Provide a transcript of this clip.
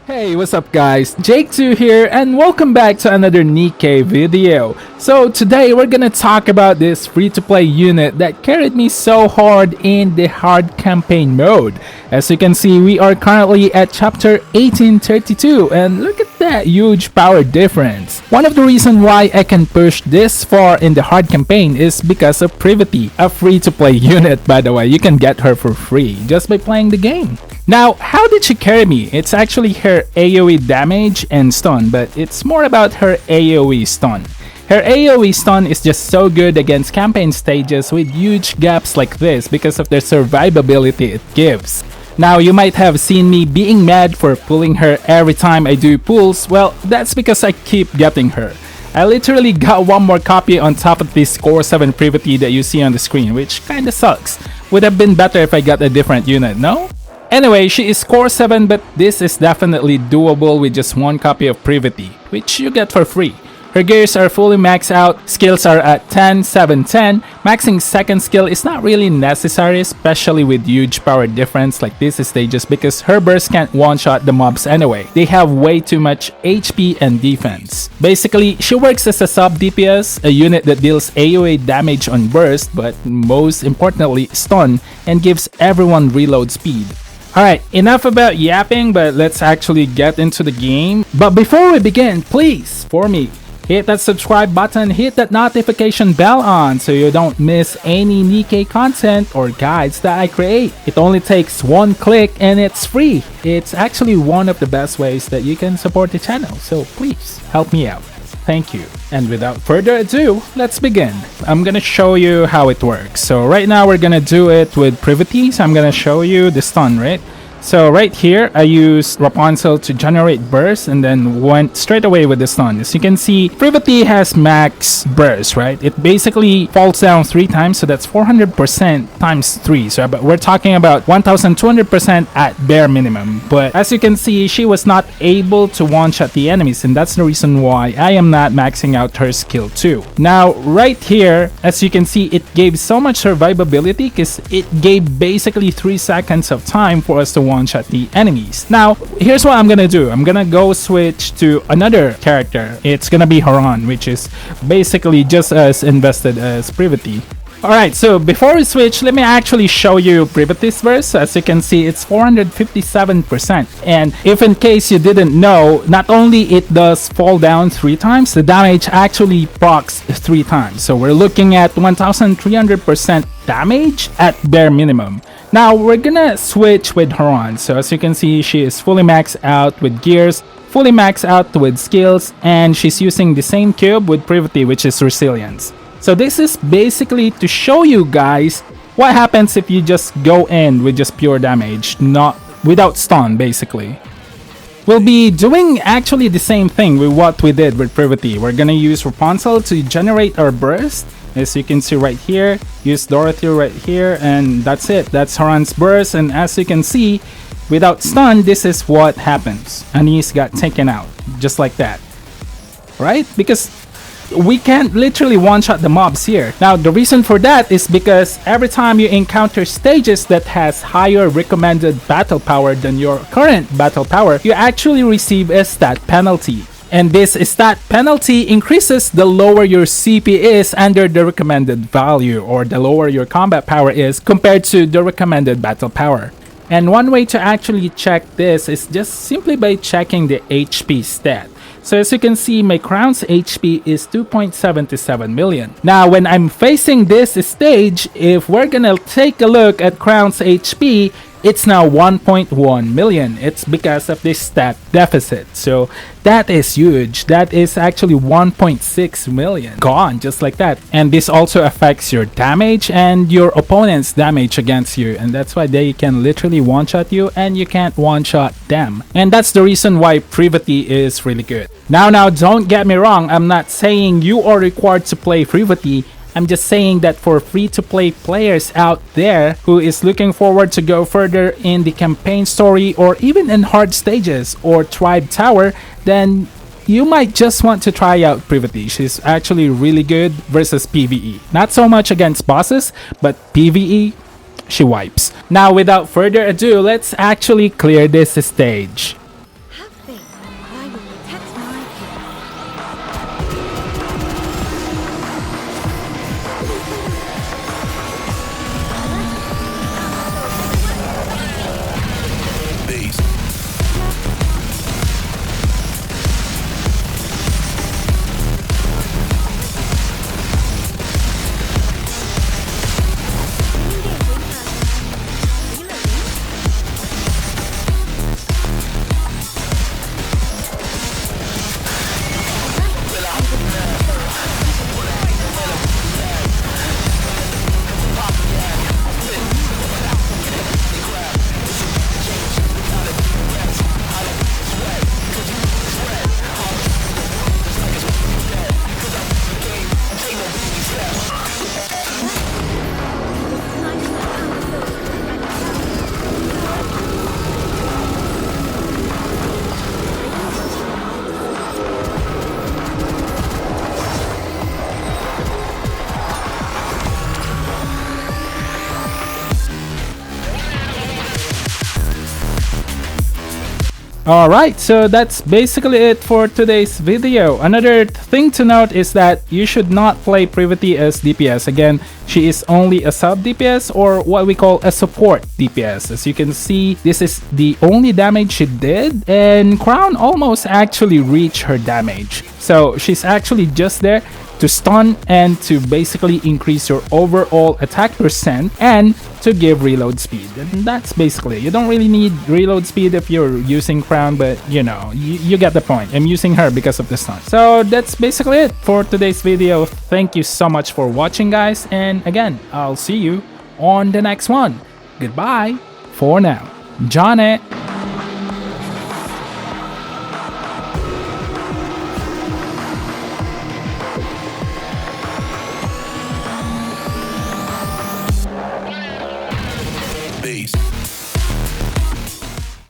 Hey, what's up guys? Jake2 here and welcome back to another NIKKE video. So today we're gonna talk about this free-to-play unit that carried me so hard in the hard campaign mode. As you can see, we are currently at chapter 1832 and look at that huge power difference. One of the reasons why I can push this far in the hard campaign is because of Privity, a free-to-play unit by the way. You can get her for free just by playing the game. Now, how did she carry me? It's actually her AoE damage and stun, but it's more about her AoE stun. Her AoE stun is just so good against campaign stages with huge gaps like this because of the survivability it gives. Now, you might have seen me being mad for pulling her every time I do pulls. Well, that's because I keep getting her. I literally got one more copy on top of this Core 7 Privity that you see on the screen, which kinda sucks. Would have been better if I got a different unit, no? Anyway, she is Core 7, but this is definitely doable with just one copy of Privity, which you get for free. Her gears are fully maxed out, skills are at 10, 7, 10. Maxing second skill is not really necessary, especially with huge power difference like these stages because her burst can't one-shot the mobs anyway. They have way too much HP and defense. Basically, she works as a sub DPS, a unit that deals AoE damage on burst, but most importantly stun, and gives everyone reload speed. Alright, enough about yapping, but let's actually get into the game. But before we begin, please, for me, hit that subscribe button, hit that notification bell on so you don't miss any NIKKE content or guides that I create. It only takes one click and it's free. It's actually one of the best ways that you can support the channel, so please help me out. Thank you. And without further ado, let's begin. I'm gonna show you how it works. So right now we're gonna do it with Privity. So I'm gonna show you the stun, right? So right here, I used Rapunzel to generate burst and then went straight away with the stun. As you can see, Privity has max burst, right? It basically falls down 3 times, so that's 400% times 3. So but we're talking about 1200% at bare minimum. But as you can see, she was not able to one-shot the enemies, and that's the reason why I am not maxing out her skill too. Now, right here, as you can see, it gave so much survivability because it gave basically 3 seconds of time for us to one-shot the enemies. Now, here's what I'm gonna do. I'm gonna go switch to another character. It's gonna be Haran, which is basically just as invested as Privity. Alright, so before we switch, let me actually show you Privity's burst. As you can see, it's 457%. And if in case you didn't know, not only it does fall down 3 times, the damage actually procs 3 times. So we're looking at 1300% damage at bare minimum. Now we're gonna switch with Haran. So as you can see, she is fully maxed out with gears, fully maxed out with skills, and she's using the same cube with Privity, which is resilience. So this is basically to show you guys what happens if you just go in with just pure damage, not without stun basically. We'll be doing actually the same thing with what we did with Privity. We're gonna use Rapunzel to generate our burst. As you can see right here, use Dorothy right here, and that's it. That's Haran's burst, and as you can see, without stun, this is what happens. Anise got taken out, just like that. Right? Because we can't literally one-shot the mobs here. Now, the reason for that is because every time you encounter stages that has higher recommended battle power than your current battle power, you actually receive a stat penalty. And this stat penalty increases the lower your CP is under the recommended value, or the lower your combat power is compared to the recommended battle power. And one way to actually check this is just simply by checking the HP stat. So as you can see, my crown's HP is 2.77 million. Now, when I'm facing this stage, if we're gonna take a look at crown's HP, it's now 1.1 million. It's because of this stat deficit. So that is huge. That is actually 1.6 million gone just like that. And this also affects your damage and your opponent's damage against you. And that's why they can literally one-shot you and you can't one-shot them. And that's the reason why Privity is really good. Now, don't get me wrong. I'm not saying you are required to play Privity. I'm just saying that for free-to-play players out there who is looking forward to go further in the campaign story or even in hard stages or Tribe Tower, then you might just want to try out Privity. She's actually really good versus PvE. Not so much against bosses, but PvE, she wipes. Now, without further ado, let's actually clear this stage. Alright, so that's basically it for today's video. Another thing to note is that you should not play Privity as DPS. Again, she is only a sub DPS or what we call a support DPS. As you can see, this is the only damage she did, and Crown almost actually reached her damage. So she's actually just there to stun and to basically increase your overall attack percent and to give reload speed. And that's basically it. You don't really need reload speed if you're using Crown, but you know, you get the point. I'm using her because of the stun. So that's basically it for today's video. Thank you so much for watching, guys, and again, I'll see you on the next one. Goodbye for now. Johnny.